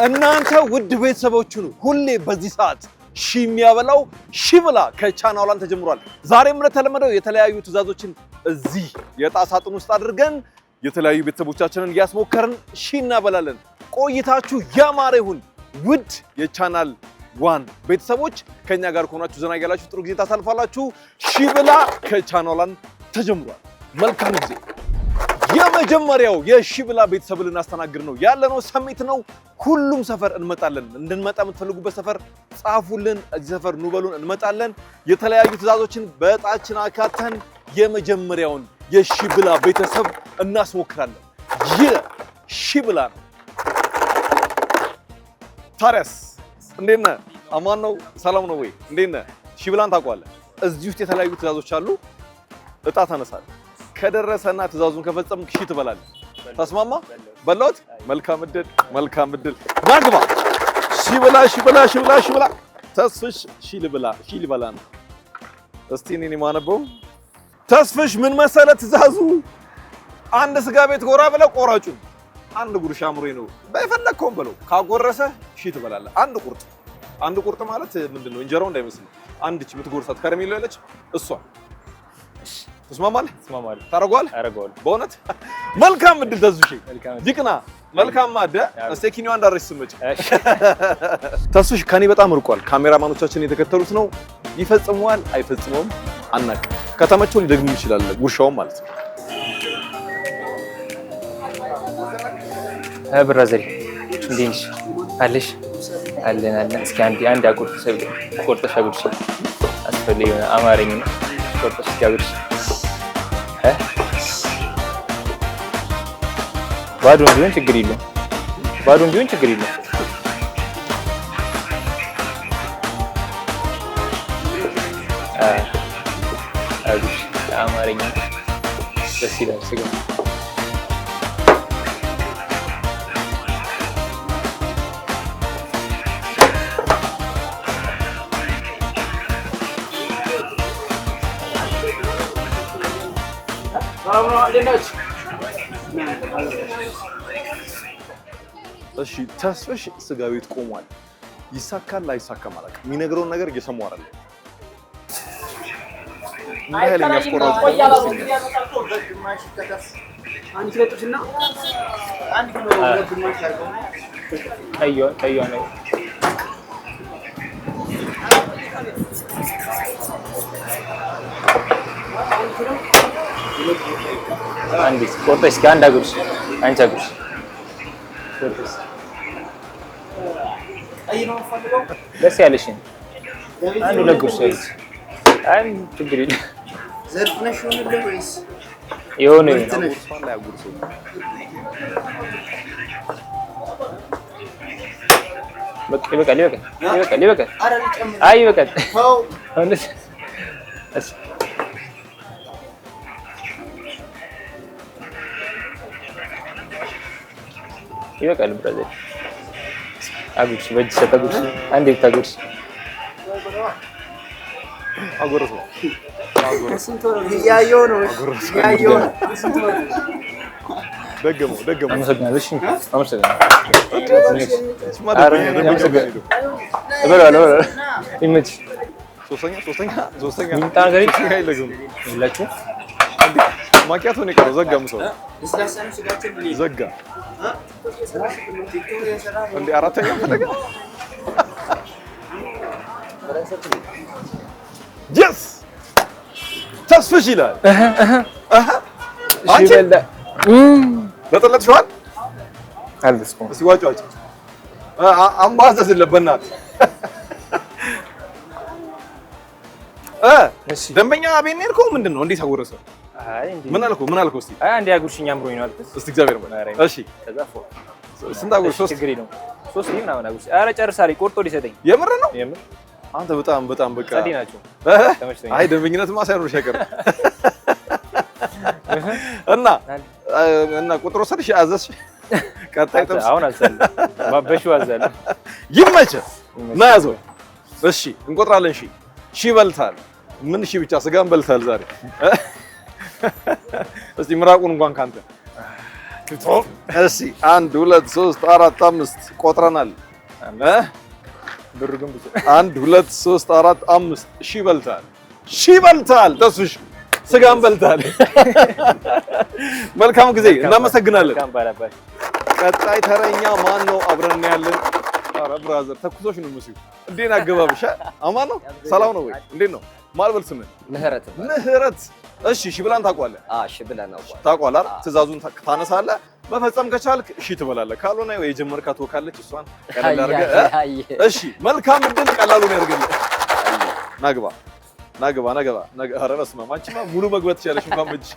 እናንተ ውድ ቤተሰቦቹ ሁሌ በዚህ ሰዓት ሺ የሚያበላው ሺ ብላ ከቻናሏን ተጀምሯል። ዛሬም ለተለመደው የተለያዩ ትዕዛዞችን እዚህ የዕጣ ሳጥን ውስጥ አድርገን የተለያዩ ቤተሰቦቻችንን እያስሞከርን ሺ እናበላለን። ቆይታችሁ ያማረ ይሁን። ውድ የቻናል ዋን ቤተሰቦች ከኛ ጋር ከሆናችሁ ዘና ያላችሁ ጥሩ ጊዜ ታሳልፋላችሁ። ሺ ብላ ከቻናሏን ተጀምሯል። መልካም ጊዜ። የመጀመሪያው የሺ ብላ ቤተሰብ ልናስተናግድ ነው ያለነው ሰሚት ነው። ሁሉም ሰፈር እንመጣለን። እንድንመጣ የምትፈልጉበት ሰፈር ጻፉልን። እዚህ ሰፈር ኑ በሉን፣ እንመጣለን። የተለያዩ ትዕዛዞችን በዕጣችን አካተን የመጀመሪያውን የሺ ብላ ቤተሰብ እናስሞክራለን። የሺ ብላ ነው። ታዲያስ እንዴት ነህ? አማን ነው? ሰላም ነው ወይ? እንዴት ነህ? ሺ ብላን ታውቀዋለህ? እዚህ ውስጥ የተለያዩ ትዕዛዞች አሉ። ዕጣ ታነሳለህ። ከደረሰና ትዕዛዙን ከፈጸምክ ሺ ትበላለህ። ተስማማ? በላውት? መልካም እድል፣ መልካም እድል። ናግባ። ሺ ብላ፣ ሺ ብላ፣ ሺ ብላ፣ ሺ ብላ። ተስፍሽ ሺ ልበላ ነው። እስቲ እኔ ማነበው። ተስፍሽ ምን መሰለህ ትዕዛዙ? አንድ ስጋ ቤት ጎራ ብለህ ቆራጩን አንድ ጉርሻ አምሮኝ ነው በፈለግከውም በለው። ካጎረሰ ሺ ትበላለህ። አንድ ቁርጥ ማለት ምንድነው? እንጀራው እንዳይመስል አንድች የምትጎርሳት ከረሜላ ያለች እሷ። ትስማማለህ? ታረጋለህ? በእውነት መልካም እድል ተስፍሽ። ዲቅና መልካም ማደ እስኪኒው አንዳርሽ ስመጭ። ተስፍሽ ከኔ በጣም ርቋል። ካሜራማኖቻችን የተከተሉት ነው። ይፈጽመዋል አይፈጽመውም አናውቅም። ከተመቸው ሊደግም ይችላል ጉርሻውን ማለት ነው። ብራዘር እንዴት ነሽ? አለሽ? አለን። እስኪ አንድ አቁርጥ ሰብ ቆርጠሽ አጉርሽ። አስፈልግ የሆነ አማርኛ ነው። ቆርጠሽ አጉርሽ። ባዶም ቢሆን ችግር የለውም። አጉርሽ። አማርኛ ደስ ይላል። ስጋ እሺ ተስፍሽ ስጋ ቤት ቆሟል። ይሳካል አይሳካም አላውቅም። የሚነግረውን ነገር እየሰማሁ አይደለም። ማይል የሚያስቆራው ቀይዋ ነው። አንድ ቆርጠሽ እስኪ አንድ አጉርሽ። አንቺ አጉርሽ። ደስ ያለሽን አንድ ሁለት ጉርሻ ይዘሽ አንድ ችግር የለም። ዘርፍነሽ ሆነልህ ወይስ የሆነ ይበቃል። አይ ይበቃል። ይበቃል ብራዘር። አጉርሽ በእጅ ሰጠጉርሽ። አንዴ ብታጉርሽ አጉርሽ ያየው ነው። ደገመው። አመሰግናለሁ። ይመችሽ። ሶስተኛ ማኪያቶ ነው የቀረው። ዘጋ ምሰው ዘጋ እንዴ? አራተኛ ፈለገ። yes ተስፍሽ ይላል። አንቺ ለጠለጥሽዋል አልደስኩም። እስኪ ዋጭ አምባዘዝ ለበናት ደንበኛ ቤት ነው የሄድከው? ምንድን ነው እንዴት አጎረሰ? ምን አልከው? እስኪ አንዴ አጉርሽኝ አምሮኝ ነው አልኩት። እስኪ እግዚአብሔር ይመስገን። እሺ ከዛ ስንት አጉርሽ? ሶስት ምናምን አጉርሽ። ኧረ ጨርሳለች። ቆርጦ ሊሰጠኝ። የምር ነው? አንተ በጣም በቃ ጸዲ ናቸው። አይ ደንበኝነትማ ሳይኖርሽ አይቀርም። እና ቁጥር ወሰድሽ አዘዝሽ? ቀጣይ ጥብስ አሁን አዘለ ማበሹ አዘለ። ይመችህ እና ያዘው። እሺ እንቆጥራለን። ሺ በልታል። ምን ሺ ብቻ ስጋን በልታል ዛሬ። እስቲ ምራቁን እንኳን ካንተ እሺ 1 2 3 4 5 ቆጥረናል። ብሩ ግን ብዙ 1 2 3 4 5 ሺህ በልታል። ተስፍሽ ስጋን በልታል። መልካም ጊዜ እናመሰግናለን። ቀጣይ ተረኛ ማን ነው? አብረን ያለን ኧረ ብራዘር ተኩሶሽ ነው ሙሲ እንዴት አገባብሽ? አማን ነው? ሰላም ነው ወይ? እንዴት ነው? ማልበል ስምህ? ምህረት። እሺ ሽብላን ታውቀዋለህ? ሽብላን ታውቀዋለህ። ትእዛዙን ታነሳለህ። መፈጸም ከቻልክ እሺ ትበላለህ። ካልሆነ ወይ የጀመርካት ወካለች እሷን ቀለል አድርገህ እሺ። መልካም እድል። ቀላሉን ያድርግልህ። ናግባ። ኧረ በስመ አብ አንቺማ ሙሉ መግባት ትችያለሽ እንኳን በእጅሽ።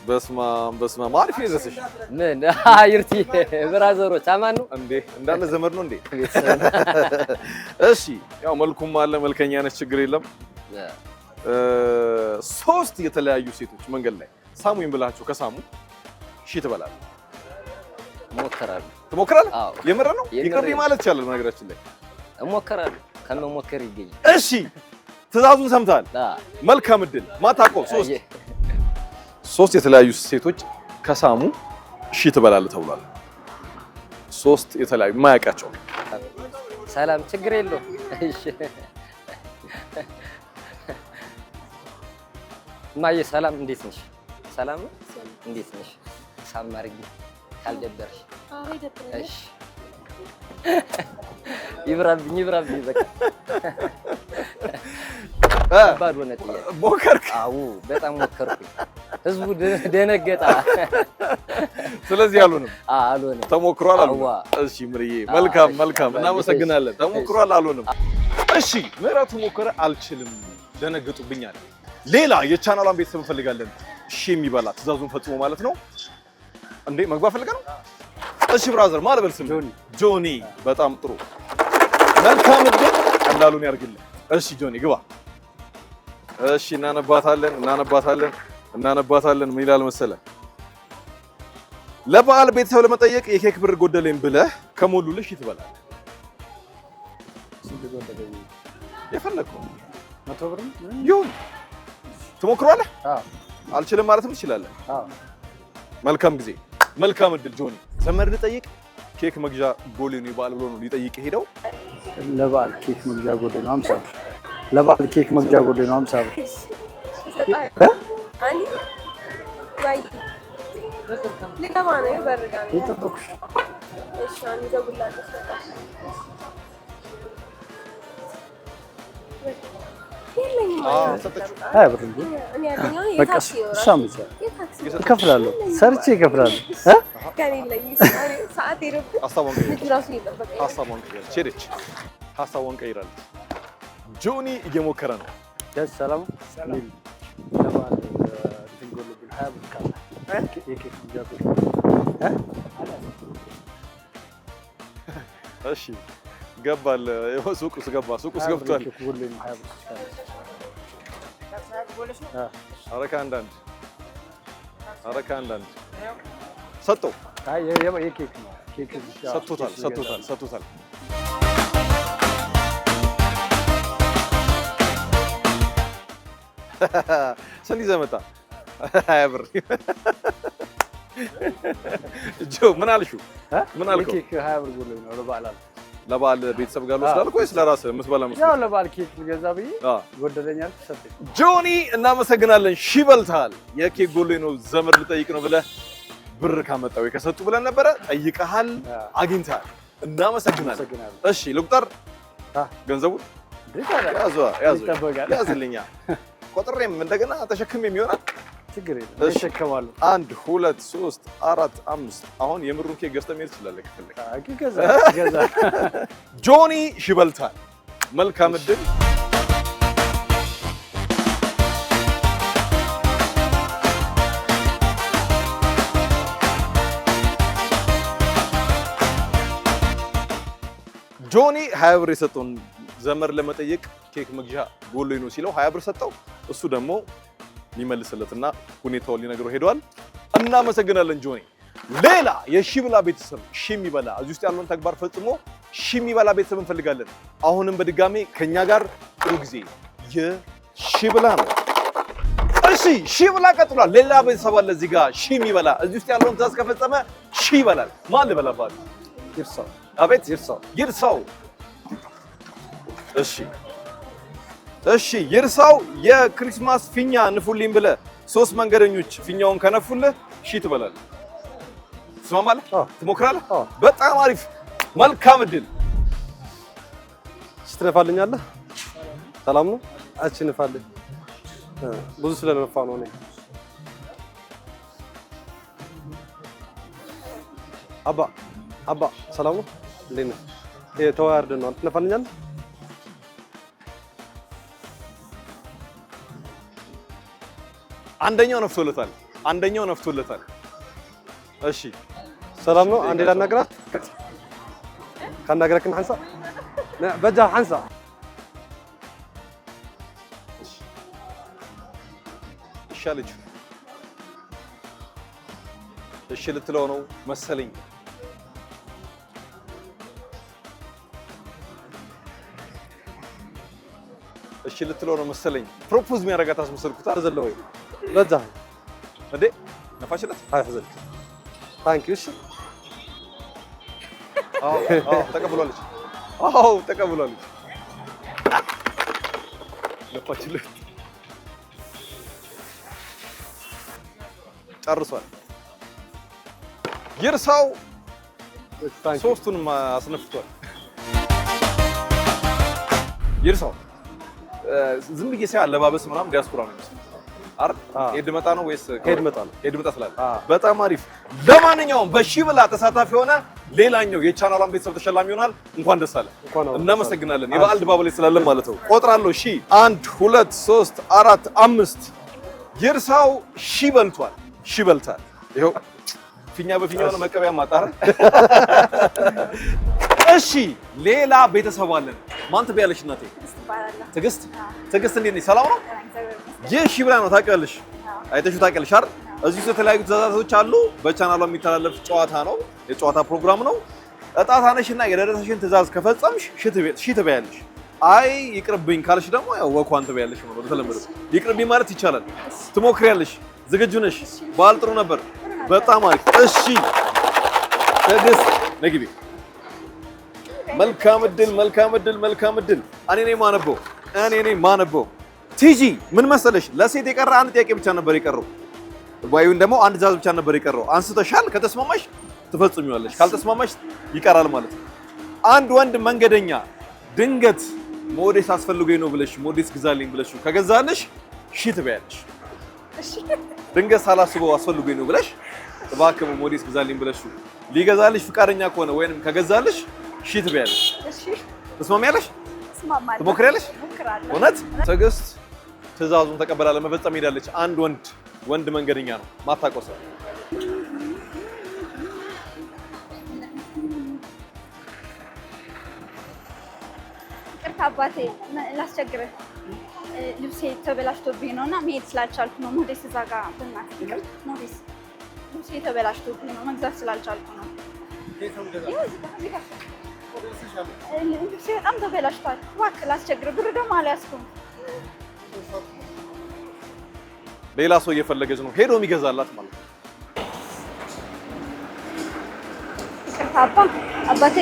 በስመ አብ አሪፍ ነው የደረሰሽ። ምን ይርቲ ብራዘሮች አማን ነው እንዴ? እንዳለ ዘመድ ነው እንዴ? እሺ ያው መልኩም አለ መልከኛ ነች፣ ችግር የለም። 3 የተለያዩ ሴቶች መንገድ ላይ ሳሙኝ ብላችሁ ከሳሙ እሺ ትበላለህ? ትሞክራለህ? የምር ነው? ይቅርብ ማለት ይቻላል በነገራችን ላይ እሞክራለሁ። ከመሞከር ይገኝ። እሺ ትእዛዙን ሰምተሃል? መልካም እድል። ማታውቀው 3 የተለያዩ ሴቶች ከሳሙ እሺ ትበላለህ ተብሏል። 3 የተለያዩ የማያውቃቸው ሰላም ችግር የለውም። እሺ ማየ ሰላም እንዴት ነሽ? ሰላም ነው? እንዴት ነሽ? ሳም አድርጊ ካልደበረሽ። እሺ ይብራብኝ በቃ ባዶ ነው ጥያቄ። ሞከርክ? አዎ በጣም ሞከርኩኝ። ህዝቡ ደነገጣ። ስለዚህ አልሆነም። አልሆነም። ተሞክሯል አልሆነም። እሺ ምርዬ መልካም እናመሰግናለን። ተሞክሯል አልሆነም። እሺ ምህረቱ ሞከረ አልችልም ደነገጡብኛል። ሌላ የቻናሏን ቤተሰብ እንፈልጋለን። እሺ የሚበላ ትእዛዙን ፈጽሞ ማለት ነው እንዴ? መግባት ፈልገህ ነው? እሺ ብራዘር ማልበል ስም ጆኒ። በጣም ጥሩ መልካም እድል። ቀላሉን ያርግልህ። እሺ ጆኒ ግባ። እሺ እናነባታለን። ምን ይላል መሰለህ? ለበዓል ቤተሰብ ለመጠየቅ የኬክ ብር ጎደለኝ ብለህ ከሞሉልሽ ትበላለህ። የፈለግከው 100 ብር ይሁን። ትሞክሯለህ? አልችልም ማለትም ትችላለህ። መልካም ጊዜ፣ መልካም እድል ጆኒ። ዘመድ ልጠይቅ ኬክ መግዣ ጎሌ ነው በዓል ብሎ ነው ሊጠይቅ ሄደው። ለበዓል ኬክ መግዣ ጎሌ ነው 50 ብር። ለበዓል ኬክ መግዣ ጎሌ ነው 50 ብር። እከፍላለሁ፣ ሰርቼ እከፍላለሁ። ሀሳቧን ቀይራለች። ጆኒ እየሞከረ ነው። ሰላም እሺ ገባል። ሱቅ ውስጥ ገብቷል። ኧረ ከአንዳንድ ሰጠው። ሰጥቶታል። ስንት ይዘህ መጣ? 20 ብር። ጆ ምን አልሽው? ምን አልከው? ኬክ 20 ብር ጎሎኝ ነው ለበዓል ቤተሰብ ጋር ወስዳልኩ ወይስ ለራስህ የምትበላ መስሎኝ? ያው ለበዓል ኬክ ልገዛ ብዬ ጎደለኛል ሰጠኝ። ጆኒ እናመሰግናለን። ሺህ በልተሃል። የኬክ ጎሎኝ ነው ዘመድ ልጠይቅ ነው ብለህ ብር ካመጣው ከሰጡ ብለን ነበረ። ጠይቀሃል፣ አግኝተሃል። እናመሰግናለን። እሺ ልቁጠር ገንዘቡን። ያዝልኛ ቆጥሬም እንደገና ተሸክም የሚሆናል። ችግር የለም እሸከማለሁ። 1 2 3 4 5 አሁን የምሩን ኬክ ገዝተህ መሄድ ትችላለህ ከፈለክ። ጆኒ ሺህ በልተሃል። መልካም እድል። ጆኒ 20 ብር የሰጠውን ዘመድ ለመጠየቅ ኬክ መግዣ ጎሎኝ ነው ሲለው 20 ብር ሰጠው። እሱ ደግሞ ሊመልስለትና ሁኔታውን ሊነግረው ሄዷል። እናመሰግናለን ጆኒ። ሌላ የሺብላ ቤተሰብ የሚበላ እዚህ ውስጥ ያለውን ተግባር ፈጽሞ የሚበላ ቤተሰብ እንፈልጋለን። አሁንም በድጋሜ ከኛ ጋር ጥሩ ጊዜ የሺብላ ነው። እሺ ሺህ ብላ ቀጥሏል። ሌላ ቤተሰብ አለ እዚህ ጋር ሺህ የሚበላ እዚህ ውስጥ ያለውን ትእዛዝ ከፈጸመ ሺህ ይበላል። ማን ልበላባት? ይርሳው አቤት ይርሳው ይርሳው። እሺ ይርሳው የክሪስማስ ፊኛ ንፉልኝ ብለህ 3 መንገደኞች ፊኛውን ከነፉልህ ሺህ ትበላለህ። ትስማማለህ? ትሞክራለህ? በጣም አሪፍ መልካም እድል። ትነፋልኛለህ? ሰላም ነው? አትነፋልኝ። ብዙ ስለነፋ ነው እኔ። አባ ሰላም ነው? እንዴት ነህ? ተዋርደን ነው። ትነፋልኛለህ? አንደኛው ነፍቶለታል። እሺ ሰላም ነው? አንዴ ላናግራት። ካናገረክን ሐንሳ በጃ ሐንሳ ይሻለች። እሺ ልትለው ነው መሰለኝ። ፕሮፖዝ የሚያደርጋት አስመሰልኩት። ተዘለው በጃ እንዴ ነፋሽለት? አይ ተዘል ታንክ ዩ። እሺ ተቀብሏለች። ተቀብሏለች። ነፋችለት። ጨርሷል። ይርሳው ሶስቱንም አስነፍቷል። ይርሳው ዝም ብዬ ሳይ አለባበስ ምናምን ዲያስፖራ ነው የሚመስለው አይደል? ሄድ መጣ ነው ወይስ ሄድ መጣ ነው? ሄድ መጣ ስላለ በጣም አሪፍ። ለማንኛውም በሺህ ብላ ተሳታፊ ሆነ ሌላኛው የቻናሏን ቤተሰብ ተሸላሚ ይሆናል። እንኳን ደስ አለ። እናመሰግናለን። የበዓል ድባብ ላይ ስላለን ማለት ነው። ቆጥራለሁ። 1 2 3 4 5 ይርሳው ሺህ በልቷል። ይኸው ፊኛ በፊኛው ነው መቀበያ ማጣረ። እሺ ሌላ ቤተሰብ አለን። ማን ትበያለሽ እናቴ? ትዕግስት እንዴት ነሽ? ሰላም ነው? ይህ ሺህ ብላ ነው ታውቂያለሽ? አይተሽው ታውቂያለሽ አይደል? እዚህ ውስጥ የተለያዩ ትዕዛዛቶች አሉ። በቻናሏ የሚተላለፍ ጨዋታ ነው፣ የጨዋታ ፕሮግራም ነው። እጣ ታነሽና የደረሰሽን ትዕዛዝ ከፈጸምሽ ሺህ ትበያለሽ። አይ ይቅርብኝ ካልሽ ደግሞ ያው ወኳን ትበያለሽ ነው በተለምዶ። ይቅርብኝ ማለት ይቻላል። ትሞክሪያለሽ? ዝግጁ ነሽ? በዓል ጥሩ ነበር። በጣም አሪፍ። እሺ ትዕግስት ነግቢ። መልካም እድል። እኔ ነኝ ማነበው። ቲጂ ምን መሰለሽ፣ ለሴት የቀረ አንድ ጥያቄ ብቻ ነበር የቀረው፣ ወይም ደግሞ አንድ ትዕዛዝ ብቻ ነበር የቀረው። አንስተሻል። ከተስማማሽ ትፈጽሚዋለሽ፣ ካልተስማማሽ ይቀራል ማለት ነው። አንድ ወንድ መንገደኛ ድንገት ሞዴስ አስፈልጎኝ ነው ብለሽ ሞዴስ ግዛልኝ ብለሽ ከገዛልሽ ሺህ ትበያለሽ። ድንገት ሳላስበው አስፈልጎኝ ነው ብለሽ እባክህ ሞዴስ ግዛልኝ ብለሽ ሊገዛልሽ ፍቃደኛ ከሆነ ወይንም ከገዛልሽ ሺህ ትበያለሽ። ትስማሚያለሽ? ትሞክሪያለሽ? እውነት? ትዕግስት ትዕዛዙን ተቀበላ ለመፈጸም ሄዳለች። አንድ ወንድ መንገደኛ ነው ማታውቀው ሰው። ይቅርታ አባቴ ላስቸግርህ፣ ልብሴ ተበላሽቶብኝ ነው እና መሄድ ስላልቻልኩ ነው። ሞዴስ እዛ ጋር በእናትህ ይቅርታ። ሞዴስ ልብሴ ተበላሽቶብኝ ነው መግዛት ስላልቻልኩ ነው። ልብሴ በጣም ተበላሽቷል። እባክህ ላስቸግርህ፣ ብር ደግሞ አልያዝኩም። ሌላ ሰው እየፈለገች ነው ሄዶ የሚገዛላት ማለት ነው። ይቅርታ አባቴ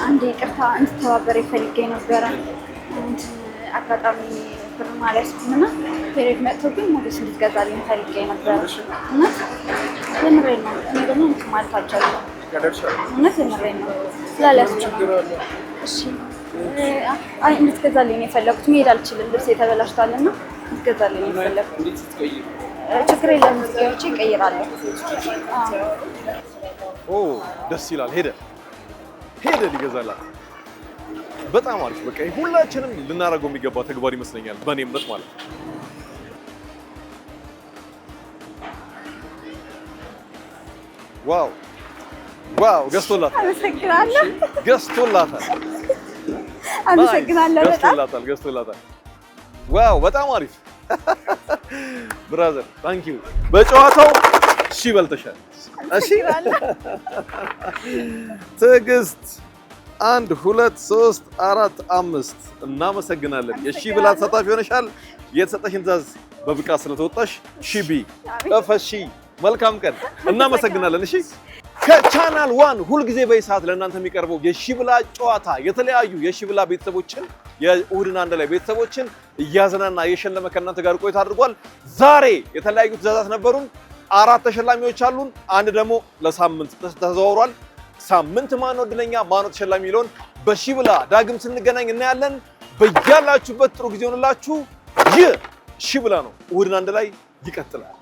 አንዴ ይቅርታ እንድተባበር ፈልጌ ነበረ። አጋጣሚ ብር አልያዝኩም እና ፔሬድ መጥቶብኝ ሞዴስ እንድትገዛልኝ ፈልጌ ነበረ። እውነት የምሬን ነው። እኔ ደግሞ እንትን ማለት አልቻልኩም። እውነት የምሬን ነው ስላልያዝኩ ነው። እሺ አይ እንድትገዛልኝ ነው የፈለኩት። መሄድ አልችልም፣ ልብሴ ተበላሽቷል እና እንድትገዛልኝ ነው የፈለኩት። ችግር የለም፣ ገብቼ እቀይራለሁ። ኦ ደስ ይላል። ሄደ ሊገዛላት። በጣም አሪፍ። በቃ ሁላችንም ልናደርገው የሚገባ ተግባር ይመስለኛል፣ በእኔ እምነት ማለት ነው። ዋው ገዝቶላታል። አመሰግናለሁ። ገዝቶላታል። ዋው በጣም አሪፍ ብራዘር፣ ታንክ ዩ። በጨዋታው ሺህ በልተሻል። እሺ ትዕግስት 1 2 3 4 5 እናመሰግናለን። የሺህ ብላ ተሳታፊ ሆነሻል። የተሰጠሽን ትዕዛዝ በብቃት ስለተወጣሽ ሺቢ እፈሺ መልካም ቀን እናመሰግናለን። እሺ ከቻናል 1 ሁልጊዜ በሰዓት ለእናንተ የሚቀርበው የሺብላ ጨዋታ የተለያዩ የሺብላ ቤተሰቦችን የእሁድን አንድ ላይ ቤተሰቦችን እያዘናና እየሸለመ ከእናንተ ጋር ቆይታ አድርጓል። ዛሬ የተለያዩ ትዕዛዛት ነበሩን። 4 ተሸላሚዎች አሉን። አንድ ደግሞ ለሳምንት ተዘዋውሯል። ሳምንት ማን ነው እድለኛ ማን ነው ተሸላሚ የሚለውን በሺብላ ዳግም ስንገናኝ እናያለን። በያላችሁበት ጥሩ ጊዜ ሆነላችሁ። ይህ ሺብላ ነው። እሁድን አንድ ላይ ይቀጥላል።